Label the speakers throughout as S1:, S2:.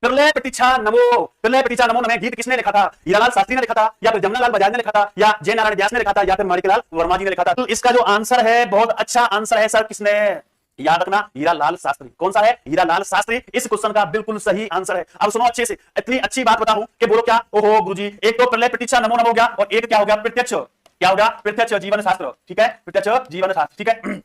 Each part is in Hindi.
S1: प्रलय प्रतीक्षा नमो नमः गीत किसने लिखा था? हीरालाल शास्त्री ने लिखा था, या फिर जमनालाल बजाज ने लिखा था, या जय नारायण व्यास ने लिखा था, या फिर माणिकलाल वर्मा जी ने लिखा था? तो इसका जो आंसर है बहुत अच्छा आंसर है सर, किसने? याद रखना, हीरालाल शास्त्री। कौन सा है? हीरालाल शास्त्री इस क्वेश्चन का बिल्कुल सही आंसर है। अब सुनो अच्छे से, इतनी अच्छी बात बताऊं कि बोलो क्या? ओहो गुरुजी, एक तो प्रलय प्रतीक्षा नमो नमः हो गया और एक क्या हो गया? प्रत्यक्ष। क्या होगा? प्रत्यक्ष जीवन शास्त्र। ठीक है, प्रत्यक्ष जीवन शास्त्र। ठीक है,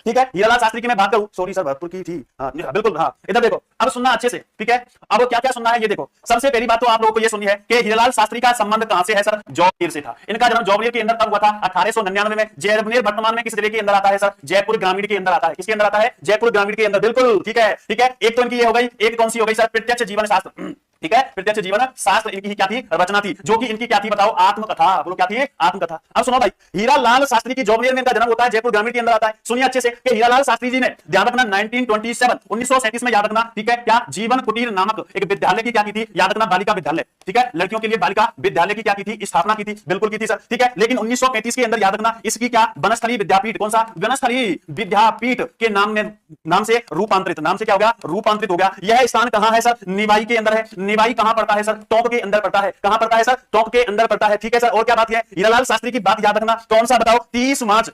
S1: ठीक है। हीरालाल शास्त्री की मैं बात करूं, सॉरी सर भरतपुर की थी, हाँ बिल्कुल, हाँ इधर देखो, अब सुनना अच्छे से। ठीक है, अब क्या क्या सुनना है ये देखो। सबसे पहली बात तो आप लोगों को ये सुननी है कि हीरालाल शास्त्री का संबंध कहां से है सर? जौबनेर से था। इनका जन्म जौबनेर के अंदर कब हुआ था? 1899 में। जौबनेर वर्तमान में किस जिले के अंदर आता है सर? जयपुर ग्रामीण के अंदर आता है। किसके अंदर आता है? जयपुर ग्रामीण के अंदर। बिल्कुल ठीक है, ठीक है। एक तो इनकी ये हो गई, एक कौन सी हो गई सर? प्रत्यक्ष जीवन शास्त्र। ठीक है, प्रत्यक्ष जीवन शास्त्र इनकी क्या थी? रचना थी, जो कि इनकी क्या थी बताओ? आत्मकथा। बोलो क्या थी? आत्मकथा। अब सुनो भाई, हीरालाल शास्त्री की जौबनेर में इनका जन्म होता है, जयपुर ग्रामीण के अंदर आता है। सुनिए अच्छे से कि हीरालाल शास्त्री जी ने, ध्यान रखना, 1937 में, याद रखना, ठीक है, क्या जीवन कुटीर नामक एक विद्यालय की क्या की थी? याद रखना, बालिका विद्यालय। ठीक है, लड़कियों के लिए बालिका विद्यालय की क्या की थी? स्थापना की थी। बिल्कुल की थी सर। ठीक है, लेकिन 1935 के अंदर, याद रखना, इसकी क्या? वनस्थली विद्यापीठ। कौन सा? वनस्थली विद्यापीठ के नाम से रूपांतरित, नाम से क्या हो गया? रूपांतरित हो गया। यह स्थान कहां है सर? निवाई के अंदर है। निवाई कहां पड़ता है सर? टोंक के अंदर पड़ता है। कहां पड़ता है सर? टोंक के अंदर पड़ता है। ठीक है सर, और क्या बात है? हीरालाल शास्त्री की बात याद रखना, कौन सा बताओ? 30 मार्च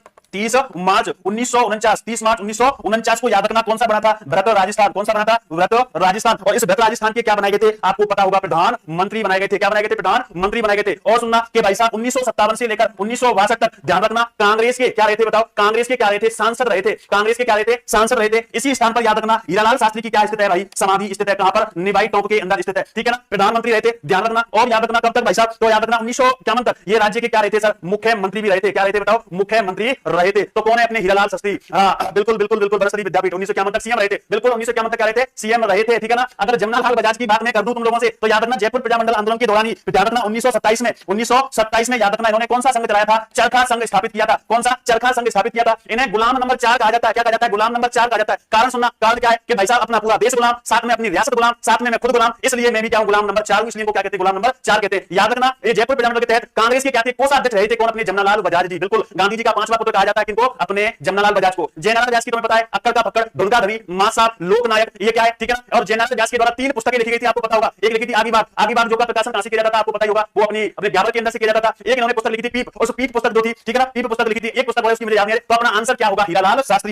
S1: 1949, 30 मार्च 1949 को याद रखना, कौन सा बना था? भरत राजस्थान। कौन सा बना था? भरत राजस्थान। और इस भरत राजस्थान के क्या बनाए गए थे? आपको पता होगा, प्रधानमंत्री बनाए गए थे। क्या बनाए गए थे? प्रधानमंत्री बनाए गए थे। और सुनना कि भाई साहब 1957 से लेकर 1962 तक, ध्यान रखना, कांग्रेस के क्या रहे थे बताओ? कांग्रेस के क्या रहे थे? सांसद रहे थे। कांग्रेस के क्या रहे थे? सांसद रहे थे। इसी स्थान पर, याद रखना, हीरालाल शास्त्री की क्या स्थित है भाई? समाधि स्थित है। कहां पर? निवाई टोंक के अंदर स्थित है। ठीक है ना, प्रधानमंत्री रहे थे, ध्यान रखना। और याद रखना कब तक भाई साहब? तो याद रखना 1951 तक ये राज्य के क्या रहे थे सर? मुख्यमंत्री भी रहे थे। क्या रहे थे बताओ? मुख्यमंत्री रहे थे। तो कौन है अपने हीरालाल शास्त्री? हाँ बिल्कुल बिल्कुल बिल्कुल, वनस्थली विद्यापीठ 1951 तक सीएम रहे थे। बिल्कुल 1951 तक क्या रहे थे? सीएम रहे थे। ठीक है ना। अगर जमनालाल बजाज की बात मैं कर दूं तुम लोगों से, तो याद रखना, जयपुर प्रजामंडल आंदोलन के दौरान ही, ध्यान रखना, 1927 में याद रखना, इन्होंने कौन सा संघ चलाया था? चरखा संघ स्थापित किया था। कौन सा? चरखा संघ स्थापित किया था। इन्हें गुलाम नंबर 4 कहा जाता है। क्या कहा जाता है? गुलाम नंबर 4 कहा जाता है। कारण सुनना, कारण क्या है कि भाई साहब अपना पूरा देश गुलाम, साथ में अपनी रियासत गुलाम, साथ में मैं खुद गुलाम, इसलिए मैं भी क्या हूं? गुलाम नंबर 4 हूं, इसलिए क्या कहते हैं? गुलाम नंबर 4 कहते हैं। याद रखना, ये जयपुर प्रजामंडल के तहत कांग्रेस के क्या थे? कोषाध्यक्ष रहे थे। कौन? अपने जमनालाल बजाज जी। बिल्कुल, गांधी जी का 5वां पुत्र कहा जाता है किनको? अपने जमनालाल बजाज को। जयनारायण व्यास की तुम्हें पता है, अक्कड़ का फक्कड़, ढूंढा धनी, मां साहब, लोकनायक, ये क्या है? ठीक है ना। और जयनारायण व्यास के द्वारा 3 पुस्तकें लिखी गई थी, आपको पता होगा। एक लिखी थी आगे बाग, जो का प्रकाशन कहां से किया जाता था? आपको पता ही होगा, वो अपने ब्यावर के अंदर से किया जाता था। एक इन्होंने पुस्तक लिखी थी पीप, और उस पीप पुस्तक जो थी, ठीक है ना, पीप पुस्तक लिखी थी। एक पुस्तक उसकी मुझे याद नहीं है। तो अपना आंसर क्या होगा? हीरालाल शास्त्री होगा।